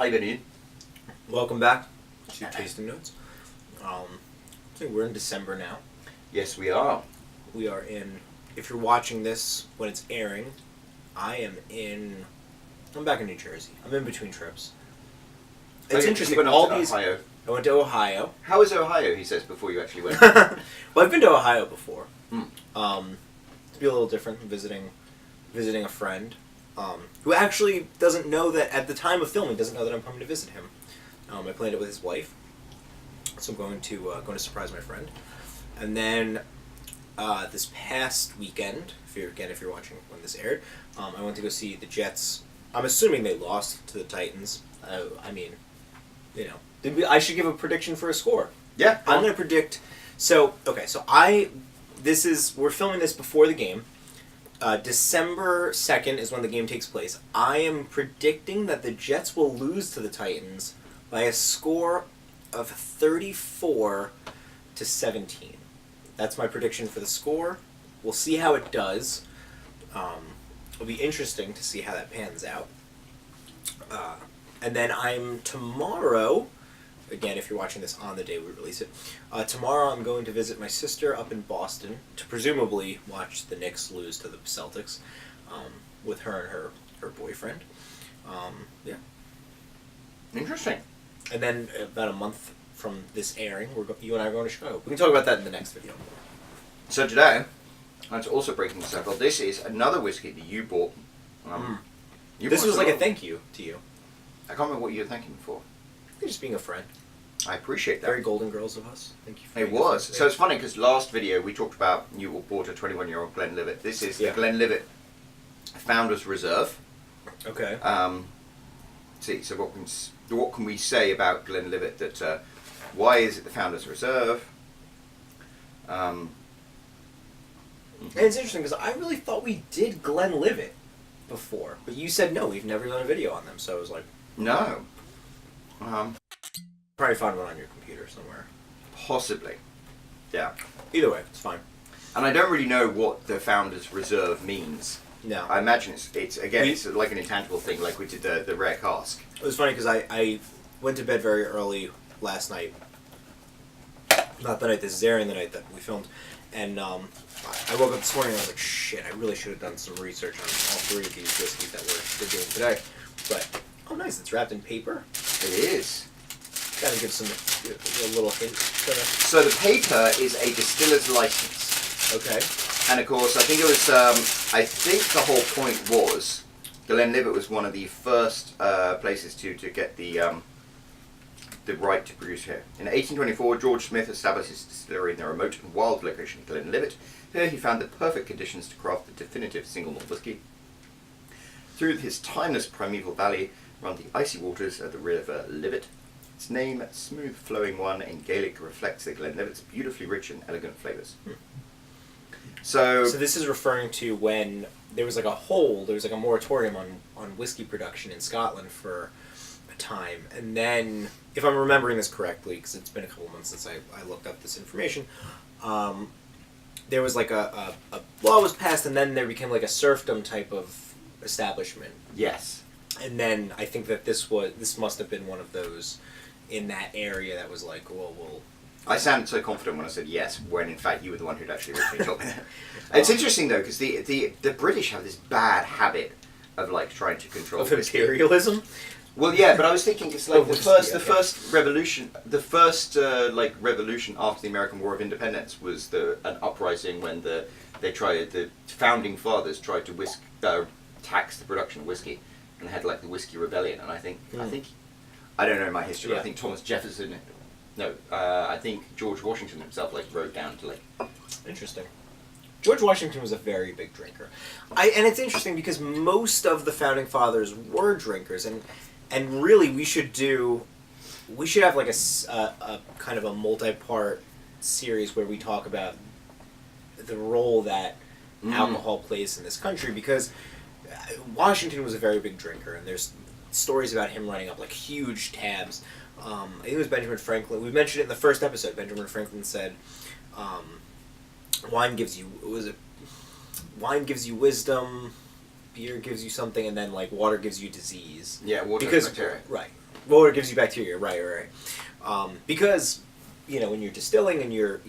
Hi, Benny. Welcome back to Tasting Notes. I think we're in December now. Yes, we are. We are in, if you're watching this when it's airing, I'm back in New Jersey. I'm in between trips. It's interesting. You went All to these. Ohio. I went to Ohio. How is Ohio, he says, before you actually went? Well, I've been to Ohio before. Mm. To be a little different, visiting a friend who actually doesn't know that, at the time of filming, doesn't know that I'm coming to visit him. I planned it with his wife, so I'm going to surprise my friend. And then this past weekend, if you're watching when this aired, I went to go see the Jets. I'm assuming they lost to the Titans. I mean, you know, I should give a prediction for a score. Yeah, I'm going to predict. So we're filming this before the game. December 2nd is when the game takes place. I am predicting that the Jets will lose to the Titans by a score of 34-17. That's my prediction for the score. We'll see how it does. It'll be interesting to see how that pans out. And then tomorrow, again, if you're watching this on the day we release it, tomorrow I'm going to visit my sister up in Boston to presumably watch the Knicks lose to the Celtics with her and her boyfriend. Yeah. Interesting. And then about a month from this airing, you and I are going to Chicago. We can talk about that in the next video. So today, and to also breaking this up, this is another whiskey that you bought. This was like a thank you to you. I can't remember what you were thanking me for. You're just being a friend. I appreciate that. Very Golden Girls of us. Thank you for It was. So it's funny because last video we talked about you bought a 21-year-old Glenlivet. This is the Glenlivet Founders Reserve. Okay. So what can we say about Glenlivet? That why is it the Founders Reserve? And it's interesting because I really thought we did Glenlivet before, but you said no, we've never done a video on them. So I was like, no. Probably find one on your computer somewhere. Possibly. Yeah. Either way, it's fine. And I don't really know what the Founders Reserve means. No. I imagine it's like an intangible thing, like we did the rare cask. It was funny because I went to bed very early last night. Not the night this is airing, the night that we filmed. And I woke up this morning and I was like, shit, I really should have done some research on all three of these whiskeys that we're doing today. But, oh nice, it's wrapped in paper. It is. Gotta give a little hint. So the paper is a distiller's license. Okay. And of course, I think it was, I think the whole point was, Glenlivet was one of the first places to get the right to produce here. In 1824, George Smith established his distillery in the remote and wild location of Glenlivet. Here he found the perfect conditions to craft the definitive single malt whisky. Through his timeless primeval valley run the icy waters of the river Livet. Its name, smooth flowing one in Gaelic, reflects the Glenlivet's beautifully rich and elegant flavours. So this is referring to when there was like a moratorium on whiskey production in Scotland for a time, and then, if I'm remembering this correctly, because it's been a couple months since I looked up this information, there was like a law was passed, and then there became like a serfdom type of establishment. Yes. And then I think that this must have been one of those in that area that was like, well, I sounded so confident when I said yes, when in fact you were the one who'd actually originally told me that. It's interesting though, because the British have this bad habit of like trying to control of imperialism. Well, yeah, but I was thinking it's like the first revolution after the American War of Independence was an uprising when the founding fathers tried to tax the production of whiskey, and had like the Whiskey Rebellion. And I think I don't know my history, but I think Thomas Jefferson. No, I think George Washington himself wrote down to Interesting. George Washington was a very big drinker, and it's interesting because most of the founding fathers were drinkers, and really we should have like a kind of a multi-part series where we talk about the role that alcohol plays in this country, because Washington was a very big drinker, and there's stories about him running up like huge tabs. I think it was Benjamin Franklin. We mentioned it in the first episode. Benjamin Franklin said, "Wine gives you wisdom, beer gives you something, and then like water gives you disease." Yeah, water because bacteria. Right, Well, it gives you bacteria, right. Because, when you're distilling and you're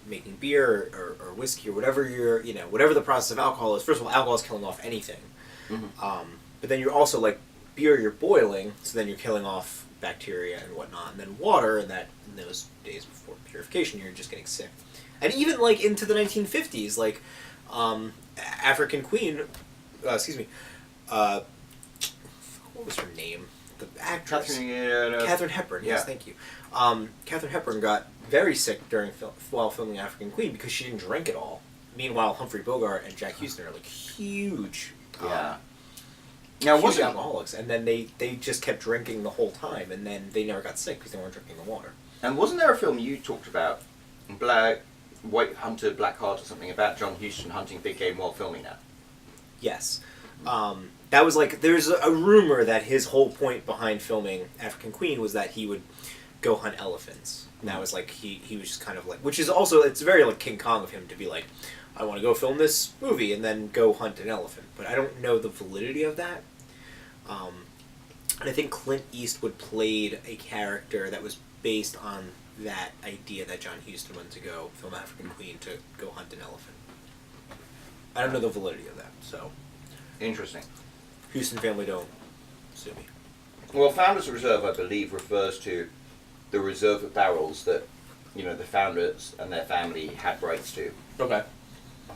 making beer or whiskey or whatever whatever the process of alcohol is. First of all, alcohol is killing off anything. Mm-hmm. But then you're also like beer, you're boiling, so then you're killing off bacteria and whatnot, and then water, and that in those days before purification, you're just getting sick. And even like into the 1950s, like African Queen, what was her name? The actress. Katharine Hepburn. Yes, thank you. Katharine Hepburn got very sick while filming African Queen because she didn't drink at all. Meanwhile, Humphrey Bogart and Jack Houston are like huge. Now, huge alcoholics, and then they just kept drinking the whole time, and then they never got sick because they weren't drinking the water. And wasn't there a film you talked about, White Hunter, Black Heart or something, about John Huston hunting big game while filming that? Yes. That was like, there's a rumor that his whole point behind filming African Queen was that he would go hunt elephants. And that was like, he was just kind of like, which is also, it's very like King Kong of him to be like, I want to go film this movie and then go hunt an elephant. But I don't know the validity of that. And I think Clint Eastwood played a character that was based on that idea that John Huston went to go film African Queen to go hunt an elephant. I don't know the validity of that, so. Interesting. Houston family, don't sue me. Well, Founders Reserve, I believe, refers to the reserve of barrels that, the founders and their family had rights to. Okay.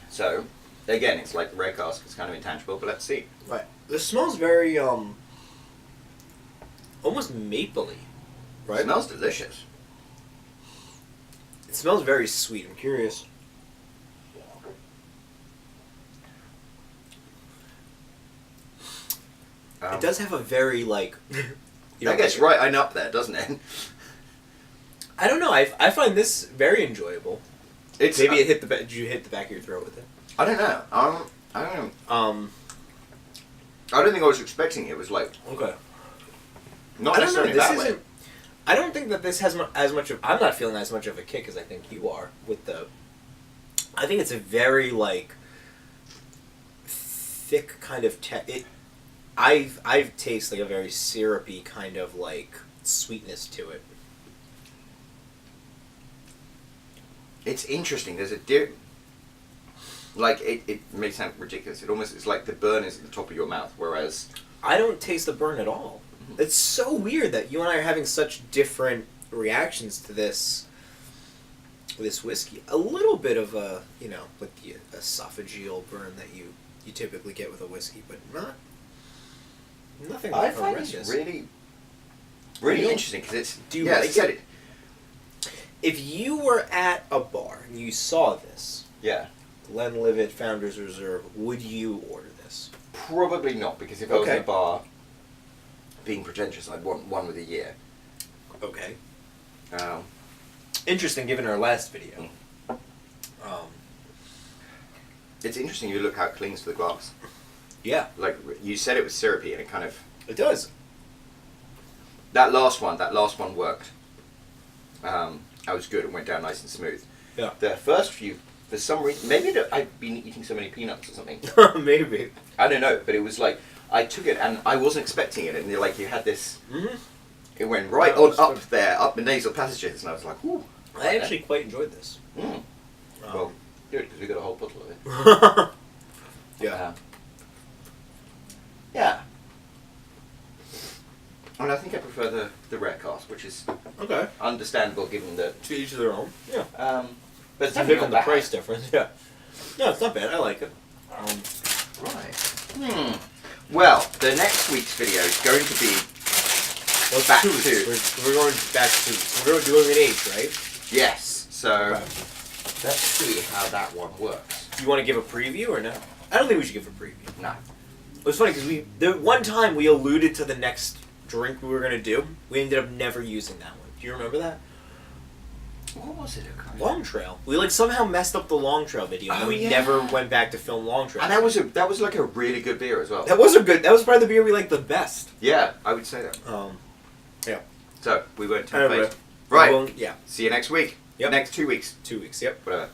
So, again, it's like the rare cask. It's kind of intangible, but let's see. Right. This smells very, almost mapley, right? It smells delicious. It smells very sweet. I'm curious. It does have a very, like... that gets right on up there, doesn't it? I don't know. I find this very enjoyable. Maybe it hit the back. Did you hit the back of your throat with it? I don't know. I don't know. I don't think I was expecting it. It was like... Okay. Not necessarily that way. I don't think that this has as much of... I'm not feeling as much of a kick as I think you are with the... I think it's a very, like, thick kind of... I've tasted like a very syrupy kind of, like, sweetness to it. It's interesting. There's a like, it may sound ridiculous. It's like the burn is at the top of your mouth, whereas... I don't taste the burn at all. Mm-hmm. It's so weird that you and I are having such different reactions to this whiskey. A little bit of a, like the esophageal burn that you typically get with a whiskey, but nothing I horrendous. find it's really interesting, because it's... Do you like it? If you were at a bar and you saw this... Yeah. Glenlivet Founders Reserve, would you order this? Probably not, because if I was in a bar, being pretentious, I'd want one with a year. Okay. Interesting, given our last video. It's interesting you look how it clings to the glass. Yeah. Like, you said it was syrupy, and it kind of... It does. That last one worked. I was good and went down nice and smooth. Yeah. The first few... For some reason, maybe I'd been eating so many peanuts or something. Maybe. I don't know, but it was like, I took it and I wasn't expecting it, and you had this, it went right on up there, up the nasal passages, and I was like, ooh. I actually quite enjoyed this. Well, good, because we got a whole bottle of it. Yeah. Yeah. And I think I prefer the rare cask, which is understandable given that... To each their own. Yeah. But it's definitely the price difference, yeah. No, it's not bad. I like it. Right. Well, the next week's video is going to be back to... We're going back to... We're doing an age, right? Yes. So, let's see how that one works. Do you want to give a preview or no? I don't think we should give a preview. No. It was funny because the one time we alluded to the next drink we were going to do, we ended up never using that one. Do you remember that? What was it? Long Trail. We somehow messed up the Long Trail video, and we never went back to film Long Trail. And that was like a really good beer as well. That was probably the beer we liked the best. Yeah, I would say that. Yeah. So we won't tempt fate. Right. Yeah. See you next week. Yep. Next 2 weeks. 2 weeks. Yep. Whatever.